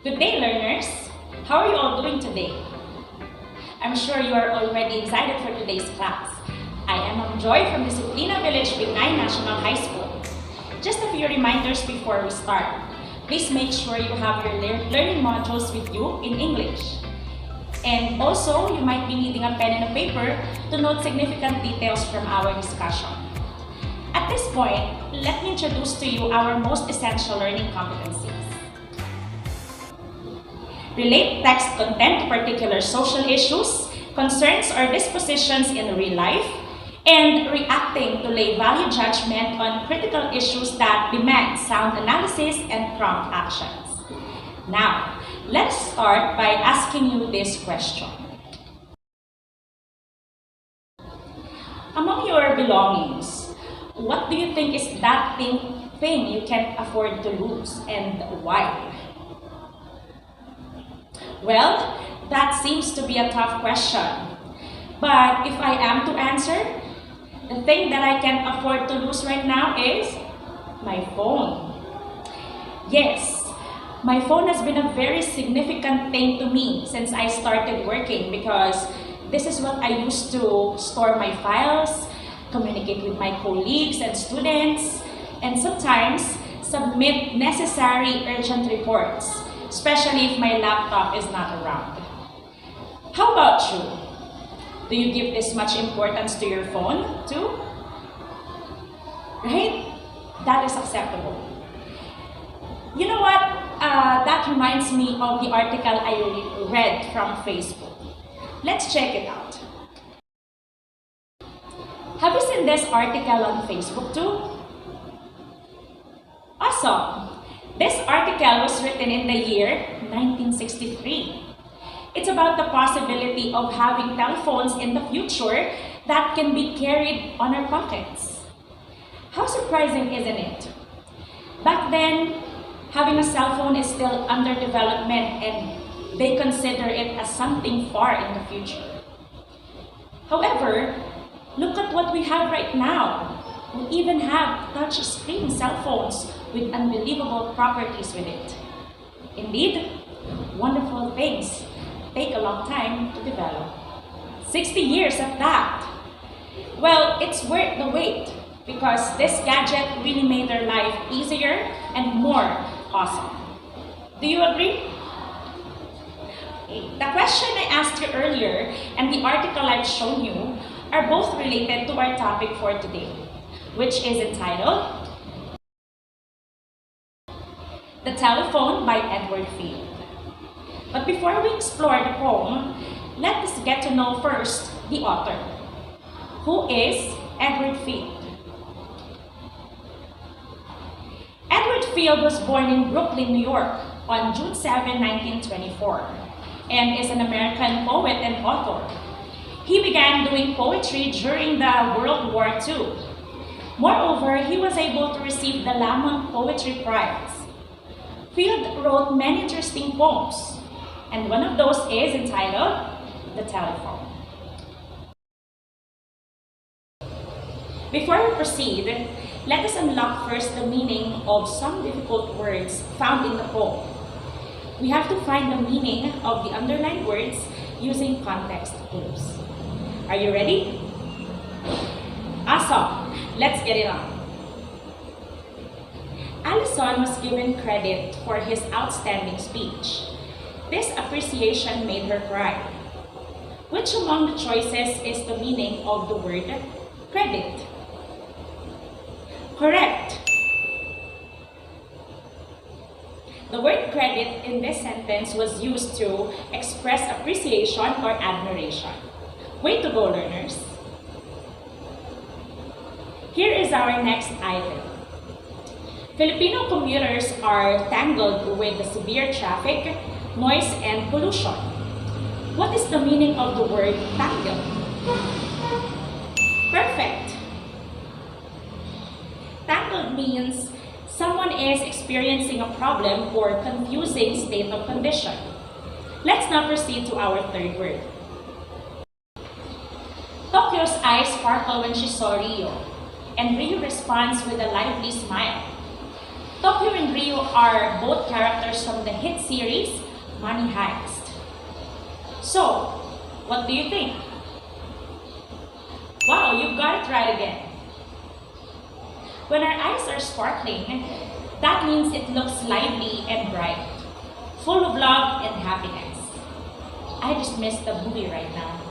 Good day, learners! How are you all doing today? I'm sure you are already excited for today's class. I am Joy from Disciplina Village Binay National High School. Just a few reminders before we start. Please make sure you have your learning modules with you in English. And also, you might be needing a pen and a paper to note significant details from our discussion. At this point, let me introduce to you our most essential learning competencies. Relate text content to particular social issues, concerns or dispositions in real life, and reacting to lay value judgment on critical issues that demand sound analysis and prompt actions. Now, let's start by asking you this question. Among your belongings, what do you think is that thing you can't afford to lose, and why? Well, that seems to be a tough question. But if I am to answer, the thing that I can't afford to lose right now is my phone. Yes, my phone has been a very significant thing to me since I started working because this is what I used to store my files, communicate with my colleagues and students, and sometimes submit necessary urgent reports, especially if my laptop is not around. How about you? Do you give this much importance to your phone too? Right? That is acceptable. You know what? That reminds me of the article I read from Facebook. Let's check it out. Have you seen this article on Facebook too? Awesome! This article was written in the year 1963. It's about the possibility of having telephones in the future that can be carried on our pockets. How surprising, isn't it? Back then, having a cell phone is still under development and they consider it as something far in the future. However, look at what we have right now. We even have touch-screen cell phones with unbelievable properties with it. Indeed, wonderful things take a long time to develop. 60 years at that. Well, it's worth the wait because this gadget really made our life easier and more awesome. Do you agree? The question I asked you earlier and the article I've shown you are both related to our topic for today, which is entitled The Telephone by Edward Field. But before we explore the poem, let us get to know first the author. Who is Edward Field? Edward Field was born in Brooklyn, New York on June 7, 1924, and is an American poet and author. He began doing poetry during the World War II. Moreover, he was able to receive the Lamont Poetry Prize. Field wrote many interesting poems, and one of those is entitled The Telephone. Before we proceed, let us unlock first the meaning of some difficult words found in the poem. We have to find the meaning of the underlined words using context clues. Are you ready? Awesome! Let's get it on. Allison was given credit for his outstanding speech. This appreciation made her cry. Which among the choices is the meaning of the word credit? Correct! The word credit in this sentence was used to express appreciation or admiration. Way to go, learners! Here is our next item. Filipino commuters are tangled with the severe traffic, noise, and pollution. What is the meaning of the word tangled? Perfect! Tangled means someone is experiencing a problem or confusing state of condition. Let's now proceed to our third word. Tokyo's eyes sparkle when she saw Rio, and Rio responds with a lively smile. Tokyo and Rio are both characters from the hit series Money Heist. So, what do you think? Wow, you got it right again. When our eyes are sparkling, that means it looks lively and bright, full of love and happiness. I just missed the movie right now.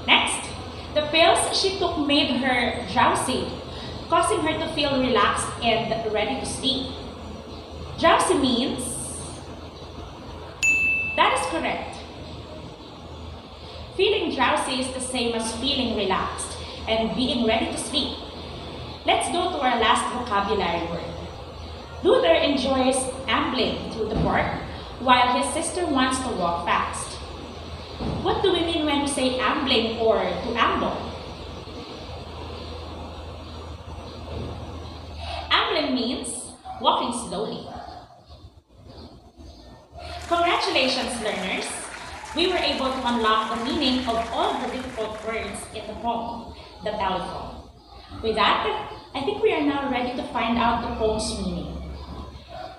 Next, the pills she took made her drowsy, causing her to feel relaxed and ready to sleep. Drowsy means... That is correct. Feeling drowsy is the same as feeling relaxed and being ready to sleep. Let's go to our last vocabulary word. Luther enjoys ambling through the park while his sister wants to walk fast. What do we mean when we say ambling or to amble? Ambling means walking slowly. Congratulations, learners! We were able to unlock the meaning of all the difficult words in the poem, the telephone. With that, I think we are now ready to find out the poem's meaning.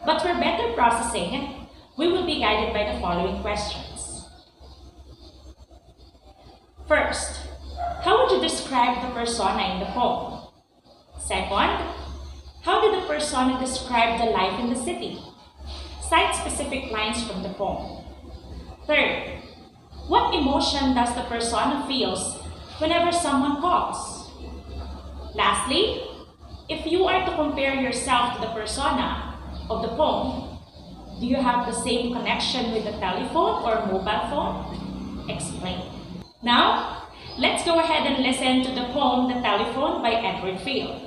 But for better processing, we will be guided by the following questions. First, how would you describe the persona in the poem? Second, how did the persona describe the life in the city? Cite specific lines from the poem. Third, what emotion does the persona feels whenever someone calls? Lastly, if you are to compare yourself to the persona of the poem, do you have the same connection with the telephone or mobile phone? Explain. Now, let's go ahead and listen to the poem The Telephone by Edward Field.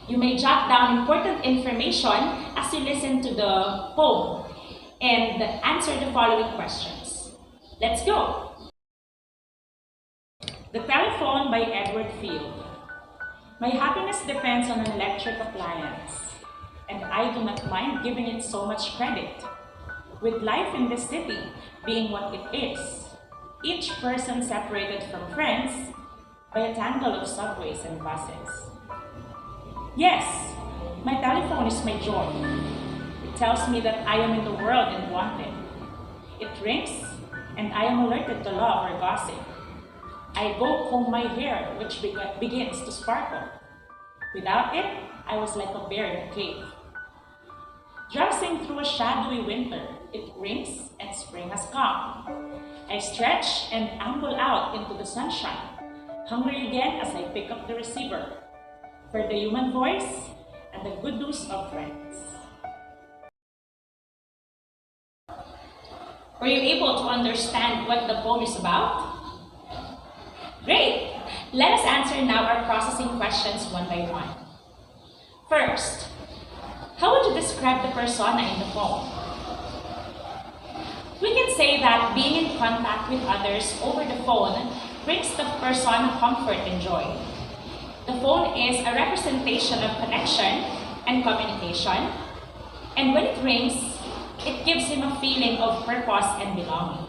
You may jot down important information as you listen to the poem and answer the following questions. Let's go! The Telephone by Edward Field. My happiness depends on an electric appliance, and I do not mind giving it so much credit. With life in this city being what it is, each person separated from friends by a tangle of subways and buses. Yes, my telephone is my joy. It tells me that I am in the world and wanted. It rings, and I am alerted to love or gossip. I go comb my hair, which begins to sparkle. Without it, I was like a bear in a cave. Drowsing through a shadowy winter, it rings and spring has come. I stretch and amble out into the sunshine, hungry again as I pick up the receiver for the human voice and the good news of friends. Were you able to understand what the poem is about? Great! Let us answer now our processing questions one by one. First, how would you describe the persona in the poem? We can say that being in contact with others over the phone brings the persona comfort and joy. The phone is a representation of connection and communication, and when it rings, it gives him a feeling of purpose and belonging.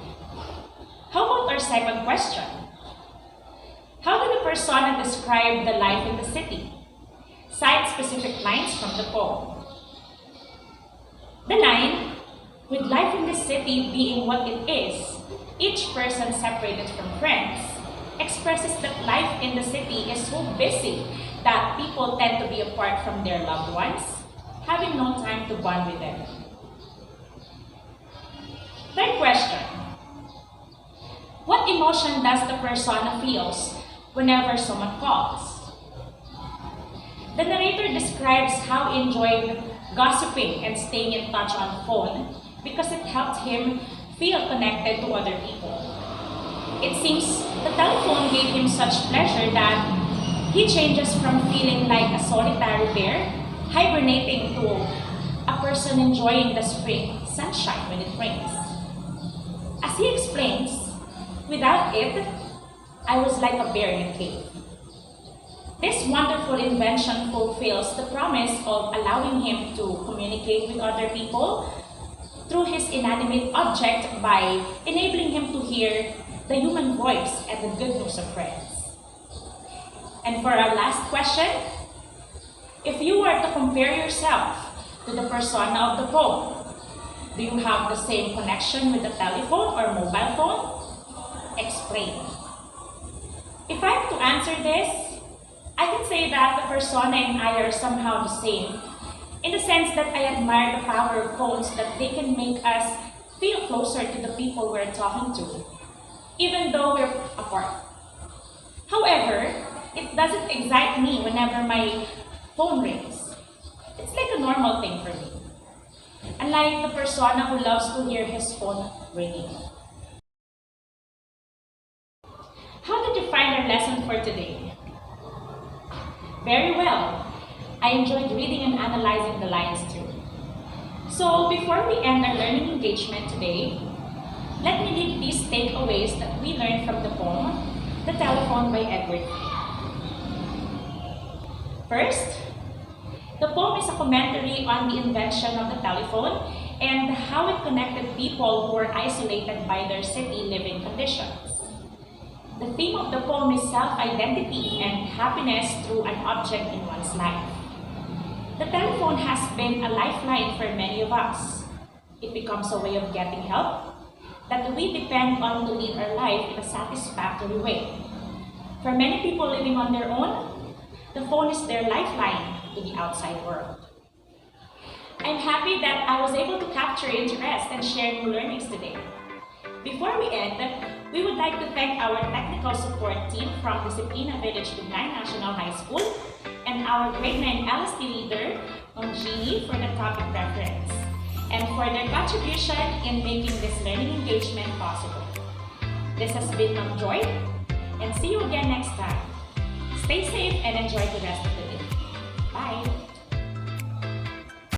How about our second question? How did the persona describe the life in the city? Cite specific lines from the poem. The line, with life in the city being what it is, each person separated from friends, expresses that life in the city is so busy that people tend to be apart from their loved ones, having no time to bond with them. Third question. What emotion does the persona feels whenever someone calls? The narrator describes how he enjoyed gossiping and staying in touch on the phone because it helped him feel connected to other people. It seems the telephone gave him such pleasure that he changes from feeling like a solitary bear, hibernating, to a person enjoying the spring sunshine when it rains. As he explains, without it, I was like a bear in a cave. This wonderful invention fulfills the promise of allowing him to communicate with other people through his inanimate object by enabling him to hear the human voice and the good news of friends. And for our last question, If you were to compare yourself to the persona of the poem, do you have the same connection with the telephone or mobile phone? Explain. If I am to answer this, I can say that the persona and I are somehow the same, in the sense that I admire the power of phones that they can make us feel closer to the people we're talking to, even though we're apart. However, it doesn't excite me whenever my phone rings. It's like a normal thing for me. Unlike the persona who loves to hear his phone ringing. How did you find our lesson for today? Very well. I enjoyed reading and analyzing the lines too. So before we end our learning engagement today, let me leave these takeaways that we learned from the poem, The Telephone by Edward. First, the poem is a commentary on the invention of the telephone and how it connected people who were isolated by their city living conditions. The theme of the poem is self-identity and happiness through an object in one's life. The telephone has been a lifeline for many of us. It becomes a way of getting help that we depend on to lead our life in a satisfactory way. For many people living on their own, the phone is their lifeline to the outside world. I'm happy that I was able to capture interest and share new learnings today. Before we end, we would like to thank our technical support team from Disciplina Village Binay National High School and our grade 9 LST leader, Jeannie, for the topic reference, and for their contribution in making this learning engagement possible. This has been Ma'am Joy, and see you again next time. Stay safe and enjoy the rest of